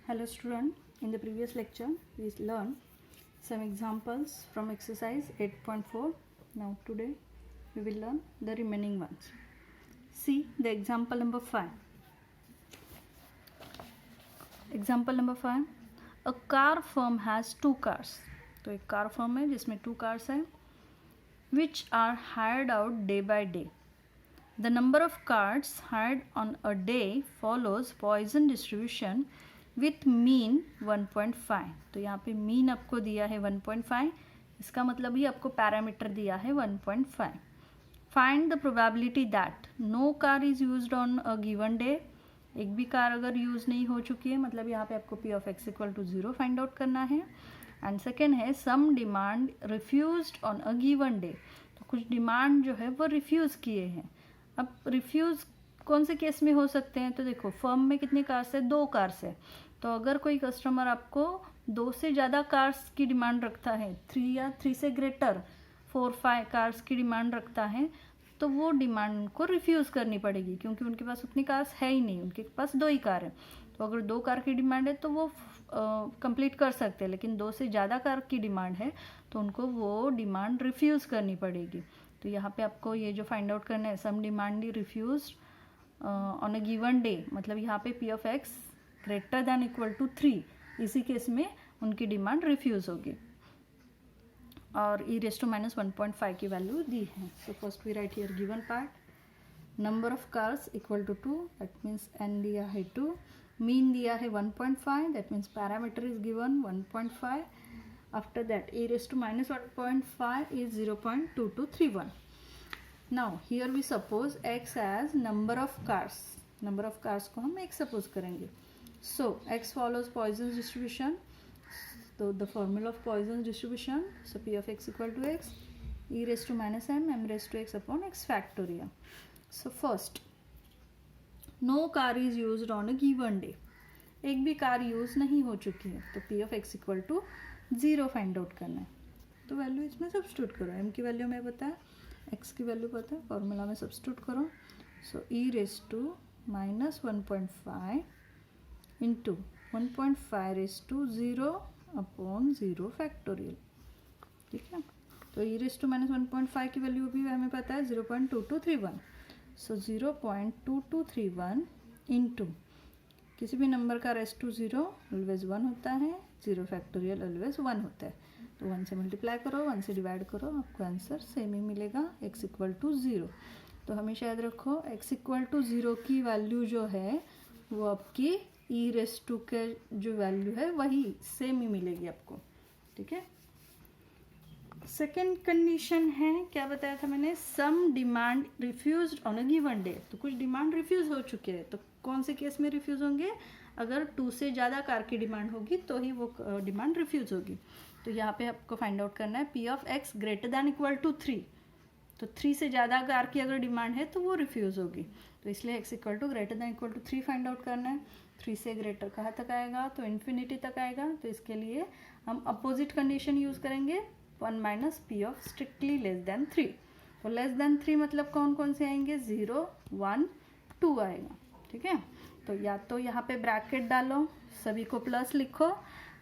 Hello student, in the previous lecture we learned some examples from exercise 8.4. Now today we will learn the remaining ones. See the example number 5. Example number 5. A car firm has 2 cars. तो एक car firm है जिसमें 2 cars हैं which are hired out day by day. The number of cars hired on a day follows Poisson distribution with mean 1.5. तो यहाँ पे mean आपको दिया है 1.5, इसका मतलब ही आपको पैरामीटर दिया है 1.5. Find the probability that no car is used on a given day. एक भी कार अगर यूज़ नहीं हो चुकी है मतलब यहाँ पे आपको p of x equal to 0 find out करना है. एंड सेकेंड है some demand refused on a given day. तो कुछ डिमांड जो है वो रिफ्यूज़ किए हैं. अब रिफ्यूज़ कौन से केस में हो सकते हैं? तो देखो फर्म में कितनी कार्स है? 2 कार्स है. तो अगर कोई कस्टमर आपको 2 से ज़्यादा कार्स की डिमांड रखता है, 3 या 3 से ग्रेटर 4-5 कार्स की डिमांड रखता है, तो वो डिमांड उनको रिफ्यूज़ करनी पड़ेगी क्योंकि उनके पास उतनी कार्स है ही नहीं, उनके पास 2 ही कार है. तो अगर 2 कार की डिमांड है तो वो कंप्लीट कर सकते हैं, लेकिन 2 से ज़्यादा कार की डिमांड है तो उनको वो डिमांड रिफ्यूज़ करनी पड़ेगी. तो यहाँ पे आपको ये जो फाइंड आउट करना है some demand refuse on a given day, मतलब यहाँ पे p of x greater than equal to 3, इसी केस में उनकी डिमांड रिफ्यूज़ होगी. और e रेस टू माइनस 1.5 की वैल्यू दी है. So first we write here given part. Number of cars equal to 2, that means n दिया है 2. मीन दिया है 1.5, that means parameter is given 1.5. After that e raised to minus 1.5 is 0.2231. Now here we suppose x as number of cars. Number of cars को हम x suppose करेंगे. So x follows Poisson's distribution. So the formula of Poisson's distribution. So p of x equal to x, e raised to minus m raised to x upon x factorial. So first, no car is used on a given day. एक भी car use नहीं हो चुकी है तो p of x equal to 0 find out करना है. तो वैल्यू इसमें सब्स्टिट्यूट करो. m की वैल्यू हमें पता है, x की वैल्यू पता है, फॉर्मूला में सब्स्टिट्यूट करो. So e raise to minus 1.5 into 1.5 raise to 0 upon 0 factorial. ठीक है. तो e रेस टू माइनस 1.5 की वैल्यू भी हमें पता है 0.2231. सो 0.2231 इंटू किसी भी नंबर का रेस टू 0 ऑलवेज 1 होता है, 0 फैक्टोरियल ऑलवेज 1 होता है. तो 1 से मल्टीप्लाई करो, 1 से डिवाइड करो, आपको आंसर सेम ही मिलेगा, x इक्वल टू 0. तो हमेशा याद रखो x इक्वल टू 0 की वैल्यू जो है वो आपकी e रेस टू के जो वैल्यू है वही सेम ही मिलेगी आपको. ठीक है. सेकेंड कंडीशन है, क्या बताया था मैंने? Some demand refused on a given day. तो कुछ डिमांड रिफ्यूज़ हो चुके हैं. तो कौन से केस में रिफ्यूज़ होंगे? अगर 2 से ज़्यादा कार की डिमांड होगी तो ही वो डिमांड रिफ्यूज़ होगी. तो यहाँ पे आपको फाइंड आउट करना है p of x greater than equal to 3. तो 3 से ज़्यादा कार की अगर डिमांड है तो वो रिफ्यूज़ होगी. तो इसलिए x equal to greater than equal to 3 find out करना है. 3 से ग्रेटर कहाँ तक आएगा? तो इन्फिनिटी तक आएगा. तो इसके लिए हम अपोजिट कंडीशन यूज़ करेंगे, 1 minus p of strictly less than 3. तो लेस दैन 3 मतलब कौन कौन से आएंगे? 0, 1, 2 आएगा. ठीक है. तो या तो यहाँ पे ब्रैकेट डालो, सभी को प्लस लिखो,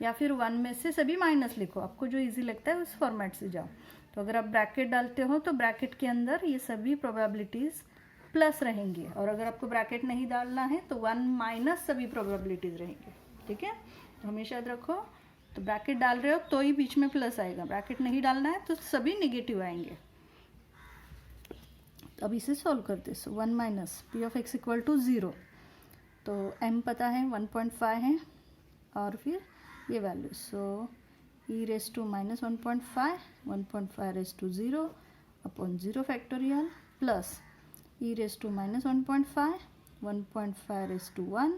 या फिर 1 में से सभी माइनस लिखो. आपको जो इजी लगता है उस फॉर्मेट से जाओ. तो अगर आप ब्रैकेट डालते हो तो ब्रैकेट के अंदर ये सभी प्रोबेबिलिटीज़ प्लस रहेंगी, और अगर आपको ब्रैकेट नहीं डालना है तो 1 माइनस सभी प्रोबेबिलिटीज़ रहेंगे. ठीक है. तो हमेशा याद रखो, तो ब्रैकेट डाल रहे हो तो ही बीच में प्लस आएगा, ब्रैकेट नहीं डालना है तो सभी निगेटिव आएंगे. अब इसे सॉल्व करते. So 1 minus p of x equal to 0. तो m पता है 1.5 है और फिर ये value. So e raise to minus 1.5 raise to 0 upon 0 factorial plus e raise to minus 1.5 raise to 1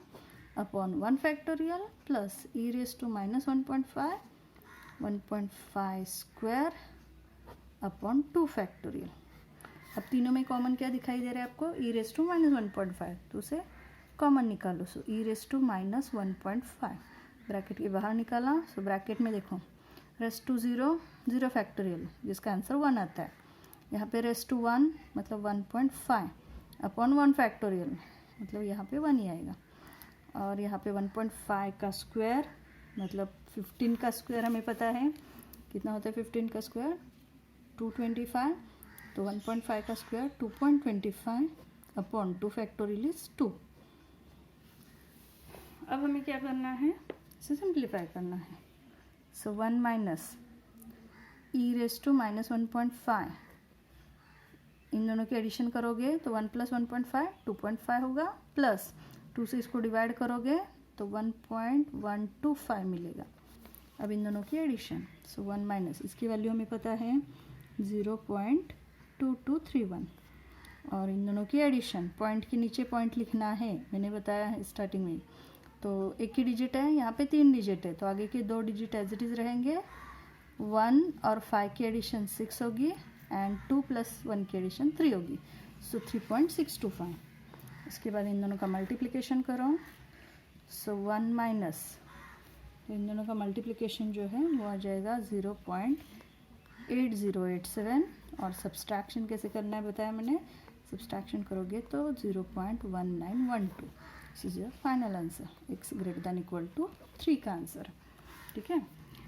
upon 1 factorial plus e raise to minus 1.5 square upon 2 factorial. अब तीनों में कॉमन क्या दिखाई दे रहा है आपको? e raise to minus 1.5. तो उसे कॉमन निकालो. So e raise to minus 1.5 bracket के बाहर निकाला. सो ब्रैकेट में देखो रेस टू 0, 0 फैक्टोरियल जिसका आंसर 1 आता है. यहाँ पे रेस टू 1 मतलब 1.5 अपॉन 1 फैक्टोरियल मतलब यहाँ पे 1 ही आएगा. और यहाँ पे 1.5 का स्क्वायर मतलब 15 का स्क्वायर हमें पता है कितना होता है 15 का स्क्वायर 225, तो 1.5 का स्क्वायर 2.25 अपॉन 2 फैक्टोरियल इज 2। अब हमें क्या करना है, इसे सिंप्लीफाई करना है। So 1 minus e raise to minus 1.5, इन दोनों की एडिशन करोगे तो 1 प्लस 1.5 2.5 होगा, प्लस 2 से इसको डिवाइड करोगे तो 1.125 मिलेगा। अब इन दोनों की एडिशन, सो 1 माइनस इसकी वैल्यू हमें पता है 0.2231, और इन दोनों की एडिशन, पॉइंट के नीचे पॉइंट लिखना है, मैंने बताया है स्टार्टिंग में। तो एक ही डिजिट है, यहाँ पे 3 डिजिट है, तो आगे के 2 डिजिट एज इट इज़ रहेंगे। 1 और 5 की एडिशन 6 होगी एंड 2 प्लस 1 की एडिशन 3 होगी, सो 3.625। इसके बाद इन दोनों का मल्टीप्लिकेशन करो, सो 1 माइनस, तो इन दोनों का मल्टीप्लिकेशन जो है वो आ जाएगा 0.8087, और सब्सट्रैक्शन कैसे करना है बताया मैंने, सब्सट्रैक्शन करोगे तो 0.1912। This is your final answer, x greater than equal to 3 का आंसर। ठीक है,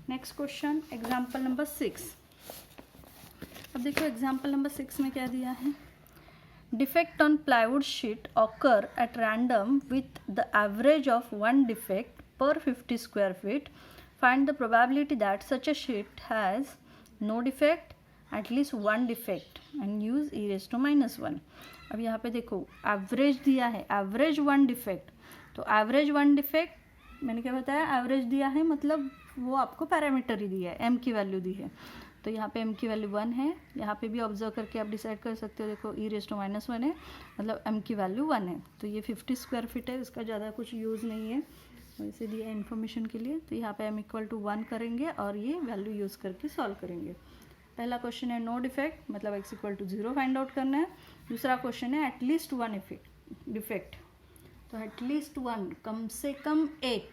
नेक्स्ट क्वेश्चन एग्जाम्पल नंबर 6। अब देखो एग्जाम्पल नंबर 6 में क्या दिया है, defect on plywood sheet occur at random with the average of one defect per 50 square feet. Find the probability that such a sheet has no defect, at least one defect, and use e raised to minus 1. अब यहाँ पे देखो average दिया है, average one defect, तो average one defect मैंने क्या बताया, एवरेज दिया है मतलब वो आपको पैरामीटर ही दिया है, एम की वैल्यू दी है, तो यहाँ पे m की वैल्यू 1 है। यहाँ पे भी ऑब्जर्व करके आप डिसाइड कर सकते हो, देखो e रेज़ टू माइनस 1 है मतलब m की वैल्यू 1 है, तो ये 50 स्क्वायर फीट है, इसका ज़्यादा कुछ यूज़ नहीं है, वैसे दिया है इन्फॉर्मेशन के लिए। तो यहाँ पे m इक्वल टू 1 करेंगे और ये वैल्यू यूज़ करके सॉल्व करेंगे। पहला क्वेश्चन है नो डिफेक्ट मतलब x equal to 0 find out करना है। दूसरा क्वेश्चन है एटलीस्ट वन डिफेक्ट, तो एटलीस्ट वन, कम से कम एक,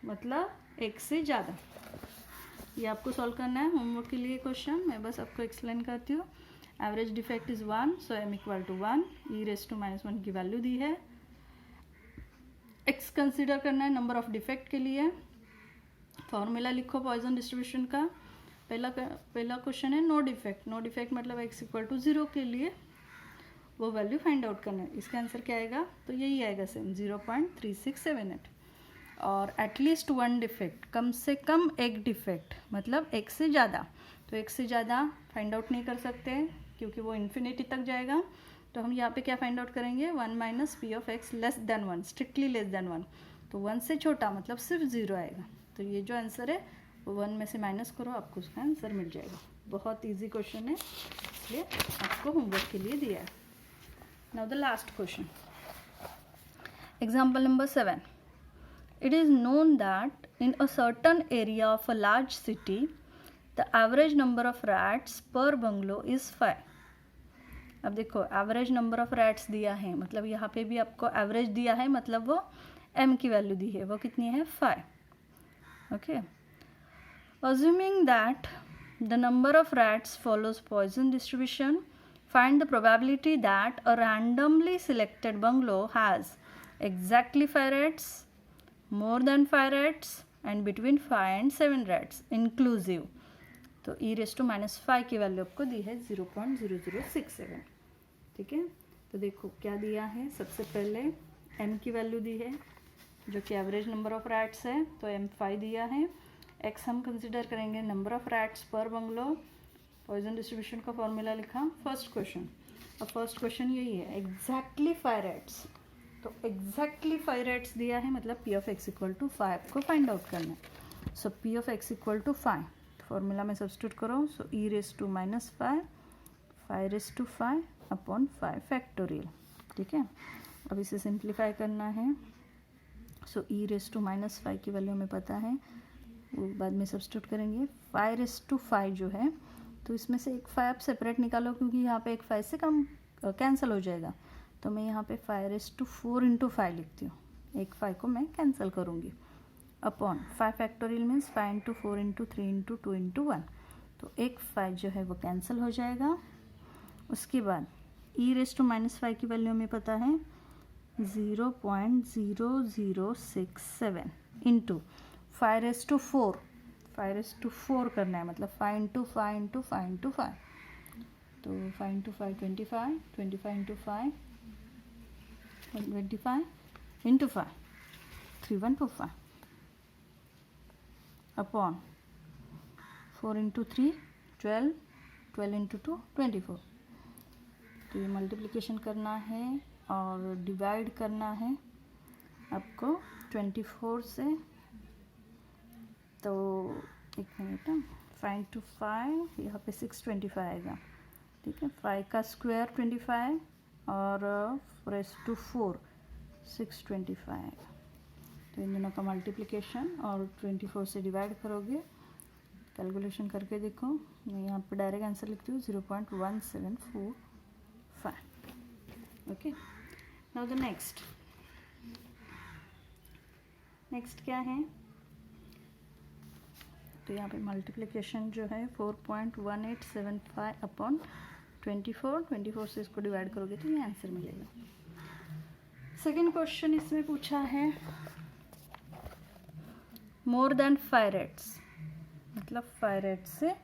मतलब एक से ज़्यादा, ये आपको सॉल्व करना है होमवर्क के लिए क्वेश्चन, मैं बस आपको एक्सप्लेन करती हूँ। Average defect is 1, so m equal to 1, e raise to minus 1 की वैल्यू दी है। x कंसिडर करना है नंबर ऑफ डिफेक्ट के लिए, फॉर्मूला लिखो पॉइजन डिस्ट्रीब्यूशन का। पहला क्वेश्चन है नो डिफेक्ट, नो डिफेक्ट मतलब x इक्वल टू 0 के लिए वो वैल्यू फाइंड आउट करना है। इसका आंसर क्या आएगा, तो यही आएगा सेम 0.3678। और एटलीस्ट वन डिफेक्ट, कम से कम एक डिफेक्ट मतलब एक से ज़्यादा, तो एक से ज़्यादा फाइंड आउट नहीं कर सकते क्योंकि वो इन्फिनिटी तक जाएगा, तो हम यहाँ पे क्या फाइंड आउट करेंगे, 1 minus P of x less than 1, strictly less than 1, तो 1 से छोटा मतलब सिर्फ 0 आएगा। तो ये जो आंसर है वो 1 में से माइनस करो, आपको उसका आंसर मिल जाएगा। बहुत ईजी क्वेश्चन है, इसलिए आपको होमवर्क के लिए दिया है। Now the last question, example number 7। It is known that in a certain area of a large city, the average number of rats per bungalow is 5. अब देखो एवरेज नंबर ऑफ रैट्स दिया है, मतलब यहाँ पे भी आपको एवरेज दिया है, मतलब वो m की वैल्यू दी है, वो कितनी है 5। Okay, assuming that the number of rats follows Poisson distribution, find the probability that a randomly selected bungalow has exactly 5 rats, more than 5 rats and between 5 and 7 rats inclusive। तो e rays to minus 5 की value आपको दी है 0.0067। ठीक है, तो देखो क्या दिया है, सबसे पहले m की वैल्यू दी है जो कि एवरेज नंबर ऑफ रैट्स है, तो m 5 दिया है। x हम कंसिडर करेंगे number of rats per bungalow, Poisson distribution का फॉर्मूला लिखा फर्स्ट क्वेश्चन। अब फर्स्ट क्वेश्चन यही है एग्जैक्टली 5 रैट्स, तो एग्जैक्टली 5 रैट्स दिया है मतलब P of X equal to 5 को फाइंड आउट करना है। So P of X equal to 5 formula में सब्स्टिट्यूट करो, so E raise to minus 5, 5 raise to 5 upon 5 factorial. ठीक है, अब इसे सिंप्लीफाई करना है, सो ई रेज़ टू माइनस 5 की वैल्यू हमें पता है, वो बाद में सब्स्टिट्यूट करेंगे। 5 रेज़ टू 5 जो है, तो इसमें से एक 5 आप सेपरेट निकालो क्योंकि यहाँ पे एक 5 से कम कैंसिल हो जाएगा, तो मैं यहाँ पे 5 रेज़ टू 4 इंटू 5 लिखती हूँ, एक 5 को मैं कैंसिल करूँगी, upon 5 factorial means 5 into 4 into 3 into 2 into 1, तो एक 5 जो है वो कैंसिल हो जाएगा। उसके बाद ई रेज़ टू माइनस 5 की वैल्यू हमें पता है 0.0067 इंटू 5⁴, 5⁴ करना है, मतलब 5 इंटू 5 इंटू 5 इंटू 5, तो 5 into 5 25, 25 into 5 125 into 5 3125 upon 4 into 3 12, 12 into 2 24। तो ये मल्टीप्लिकेशन करना है और डिवाइड करना है आपको 24 से। तो एक मिनट, 5 इंटू 5 यहाँ पे 625 आएगा, ठीक है। 5 का स्क्वायर 25 और 4⁴ 625 आएगा। तो इन दोनों का मल्टीप्लिकेशन और 24 से डिवाइड करोगे, कैलकुलेशन करके देखो। मैं यहाँ पे डायरेक्ट आंसर लिखती हूँ 0.1745। ओके, नाउ द नेक्स्ट क्या है, तो यहाँ पे मल्टीप्लिकेशन जो है 4.1875 अपॉन 24 से इसको डिवाइड करोगे तो ये आंसर मिलेगा। सेकेंड क्वेश्चन इसमें पूछा है मोर देन 5 रेट्स, मतलब 5 रेट्स से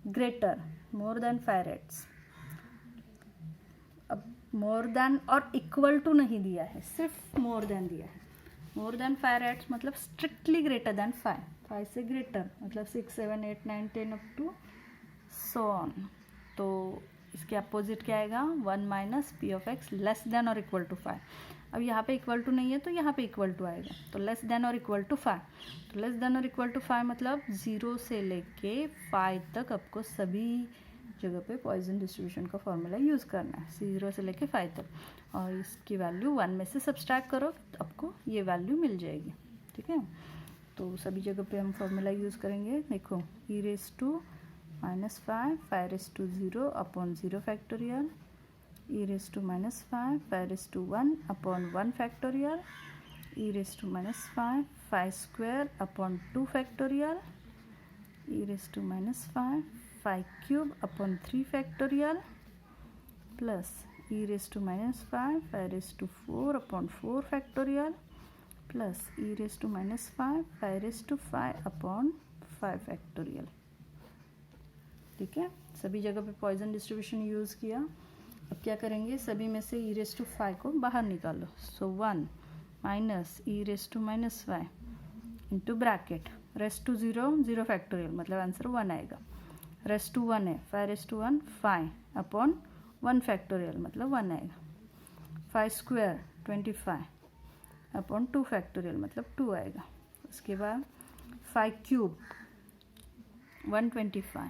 ग्रेटर, मोर देन 5 रेट्स। अब मोर देन और इक्वल टू नहीं दिया है, सिर्फ मोर देन दिया है। मोर देन 5 रेट्स मतलब स्ट्रिक्टली ग्रेटर देन 5, 5 से ग्रेटर मतलब 6 7 8 9 10 अप टू सो ऑन। तो इसके अपोजिट क्या आएगा, 1 minus P of x less than और इक्वल टू 5। अब यहाँ पे इक्वल टू नहीं है तो यहाँ पे इक्वल टू आएगा, तो लेस देन और इक्वल टू 5। तो लेस देन और इक्वल टू 5 मतलब 0 से लेके 5 तक आपको सभी जगह पे पॉइजन डिस्ट्रीब्यूशन का फॉर्मूला यूज़ करना है, 0 से लेके 5 तक। और इसकी वैल्यू 1 में से सब्सट्रैक्ट करो तो आपको ये वैल्यू मिल जाएगी, ठीक है। तो सभी जगह पे हम फॉर्मूला यूज़ करेंगे। देखो e⁻⁻⁵ 5 upon 0 factorial, e⁻⁵ 5 upon 1 factorial, e⁻⁵ 5 square upon 2 factorial, e⁻⁵ 5 cube upon 3 factorial plus e⁻⁵ 5⁴ upon 4 factorial plus e⁻⁵ 5⁵ upon 5 factorial, ठीक है। सभी जगह पे पॉइजन डिस्ट्रीब्यूशन यूज़ किया। अब क्या करेंगे, सभी में से e⁻⁵ को बाहर निकालो। So 1 minus e⁻⁻⁵ into bracket raised to 0 factorial मतलब आंसर 1 आएगा। रेस्ट टू 1 है 5:1 5 अपॉन 1 फैक्टोरियल मतलब 1 आएगा। 5 स्क्वायर 25 अपॉन 2 फैक्टोरियल मतलब 2 आएगा। उसके बाद 5 क्यूब 125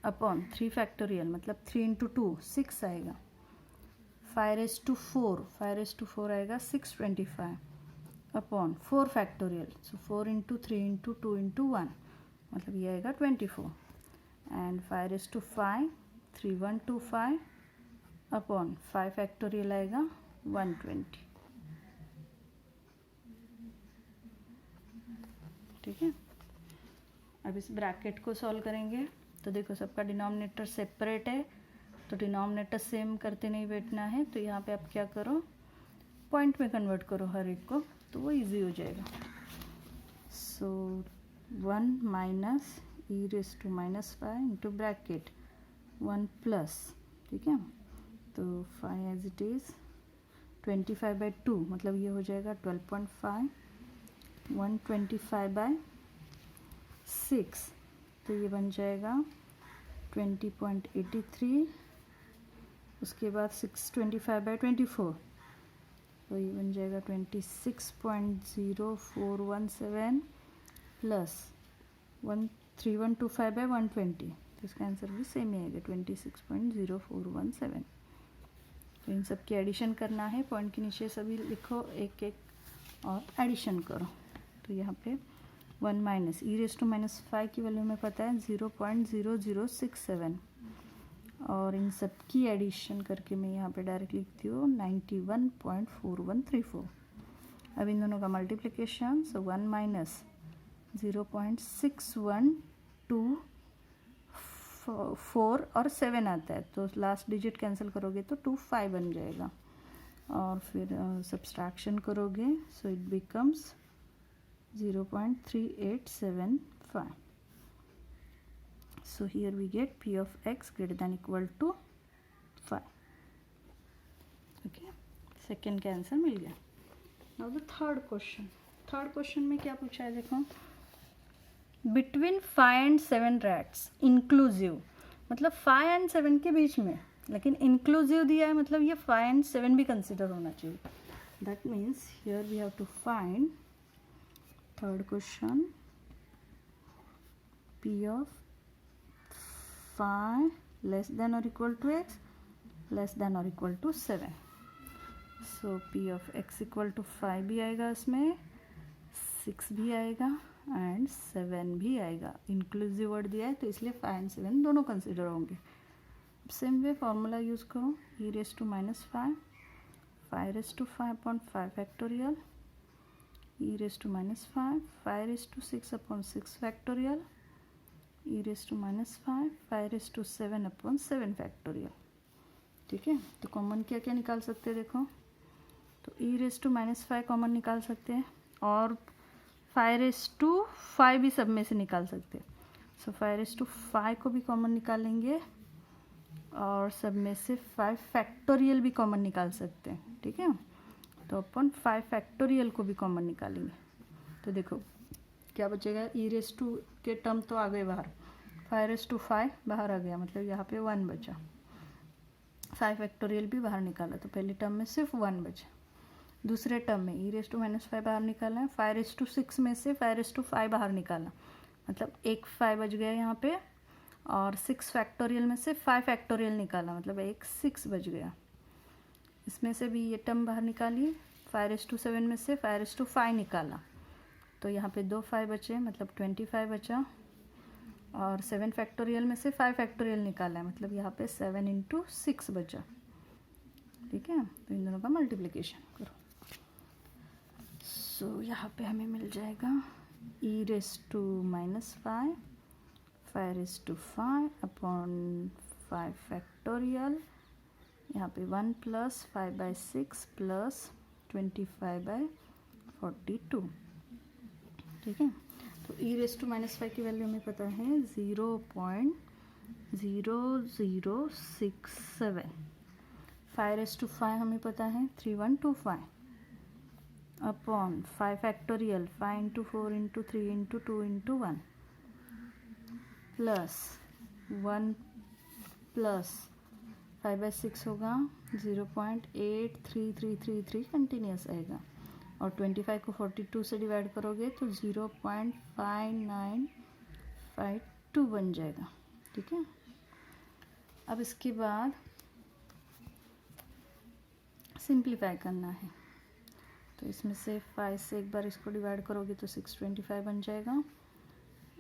अपॉन 3 फैक्टोरियल मतलब 3 इंटू 2 6 आएगा। 5⁴ आएगा 625 अपॉन 4 फैक्टोरियल, सो 4 इंटू 3 इंटू 2 इंटू 1 मतलब ये आएगा 24 एंड 5⁵ 3125 अपॉन 5 फैक्टोरियल आएगा 120, ठीक है। अब इस ब्रैकेट को सॉल्व करेंगे तो देखो सबका डिनोमिनेटर सेपरेट है, तो डिनोमिनेटर सेम करते नहीं बैठना है। तो यहाँ पे आप क्या करो, पॉइंट में कन्वर्ट करो हर एक को, तो वो इजी हो जाएगा। सो 1 minus e⁻⁻⁵ into bracket 1 plus, ठीक है। तो 5 एज इट इज़ 25/2 मतलब ये हो जाएगा 12.5, 125/6 तो ये बन जाएगा 20.83। उसके बाद 625/24 तो ये बन जाएगा 26.0417 प्लस 3125/120 तो इसका आंसर भी सेम ही आएगा 26.0417। तो इन सब की एडिशन करना है, पॉइंट के नीचे सभी लिखो एक एक और एडिशन करो। तो यहाँ पे 1 माइनस e⁻⁵ की वैल्यू में पता है 0.0067 और इन सब की एडिशन करके मैं यहाँ पे डायरेक्ट लिखती हूँ 91.4134। अब इन दोनों का मल्टीप्लिकेशन, सो 1 माइनस 0.6124 और 7 आता है तो लास्ट डिजिट कैंसिल करोगे तो 25 बन जाएगा। और फिर सब्सट्रैक्शन करोगे, so it becomes 0.3875. So here we get p of x greater than equal to 5. Okay, second का आंसर मिल गया. नाउ द थर्ड क्वेश्चन में क्या पूछा है देखो. बिटवीन 5 and 7 रैट्स इंक्लूसिव, मतलब 5 and 7 के बीच में, लेकिन इंक्लूसिव दिया है, मतलब ये 5 and 7 भी कंसिडर होना चाहिए. That means here we have to find third question p of 5 less than or equal to x less than or equal to 7. So p of x equal to 5 भी आएगा, इसमें 6 भी आएगा एंड 7 भी आएगा. इंक्लूसिव वर्ड दिया है तो इसलिए 5 and 7 दोनों कंसिडर होंगे. सेम वे फॉर्मूला यूज़ करो, e raised to -5 5 raised to 5 upon 5 factorial, e raised to -5 5 raised to 6 upon 6 factorial, e raised to -5 5 raised to 7 upon 7 factorial. ठीक है, तो कॉमन क्या क्या निकाल सकते हैं देखो. तो e raised to -5 कॉमन निकाल सकते हैं और 5 raised to 5 भी सब में से निकाल सकते हैं. सो 5 raised to 5 को भी कॉमन निकालेंगे और सब में से 5 फैक्टोरियल भी कॉमन निकाल सकते हैं. ठीक है, तो अपन 5 फैक्टोरियल को भी कॉमन निकालेंगे. तो देखो क्या बचेगा, e raised to के टर्म तो आ गए बाहर, 5 raised to 5 बाहर आ गया, मतलब यहाँ पे 1 बचा. 5 फैक्टोरियल भी बाहर निकाला तो पहले टर्म में सिर्फ 1 बचा. दूसरे टर्म में e raised to -5 बाहर निकाला है, 5 raised to 6 में से 5 raised to 5 बाहर निकाला, मतलब एक 5 बच गया यहाँ पे, और 6 फैक्टोरियल में से 5 फैक्टोरियल निकाला, मतलब एक 6 बच गया. इसमें से भी ये टर्म बाहर निकाली, 5 raised to 7 में से 5 raised to 5 निकाला, तो यहाँ पे 2 5 बचे, मतलब 25 बचा. और 7 फैक्टोरियल में से 5 फैक्टोरियल निकाला है, मतलब यहाँ पे 7 into 6 बचा. ठीक है, तो इन दोनों का मल्टीप्लिकेशन करो. सो यहाँ पे हमें मिल जाएगा e raised to -5 5 raised to 5 upon 5 factorial, यहाँ पे 1 प्लस 5/6 प्लस 25/42. ठीक है, तो e raised to -5 की वैल्यू हमें पता है 0.0067. 5 raised to 5 हमें पता है 3125 upon 5 factorial 5 into 4 into 3 into 2 into 1 plus 1 plus 5/6 होगा 0.83333 कंटिन्यूस आएगा, और 25 को 42 से डिवाइड करोगे तो 0.5952 बन जाएगा. ठीक है, अब इसके बाद सिंप्लीफाई करना है, तो इसमें से 5 से एक बार इसको डिवाइड करोगे तो 625 बन जाएगा,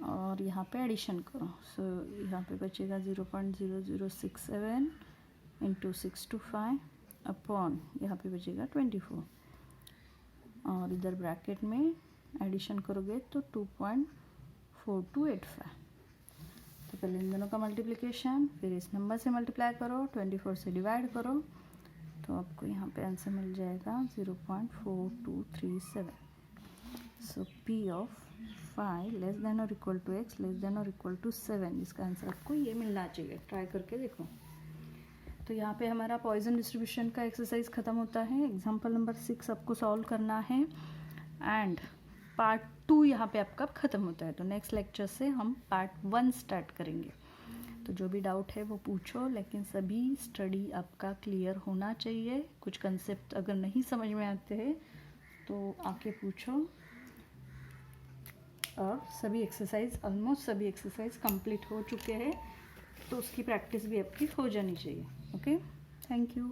और यहाँ पे एडिशन करो. सो यहाँ पे बचेगा 0.0067 इंटू 625 अपॉन यहाँ पे बचेगा 24, और इधर ब्रैकेट में एडिशन करोगे तो 2.4285. तो पहले इन दोनों का मल्टीप्लिकेशन, फिर इस नंबर से मल्टीप्लाई करो, 24 से डिवाइड करो, तो आपको यहाँ पे आंसर मिल जाएगा 0.4237. So p of 5 less than और equal to x less than और इक्वल टू 7, इसका आंसर आपको ये मिलना चाहिए. ट्राई करके देखो. तो यहाँ पे हमारा पॉइजन डिस्ट्रीब्यूशन का एक्सरसाइज ख़त्म होता है. एग्जाम्पल नंबर 6 आपको सॉल्व करना है एंड पार्ट 2 यहाँ पे आपका ख़त्म होता है. तो नेक्स्ट लेक्चर से हम पार्ट 1 स्टार्ट करेंगे. तो जो भी डाउट है वो पूछो, लेकिन सभी स्टडी आपका क्लियर होना चाहिए. कुछ कंसेप्ट अगर नहीं समझ में आते हैं तो आके पूछो, और सभी एक्सरसाइज ऑलमोस्ट सभी एक्सरसाइज कंप्लीट हो चुके हैं, तो उसकी प्रैक्टिस भी आपकी हो जानी चाहिए. Okay, thank you.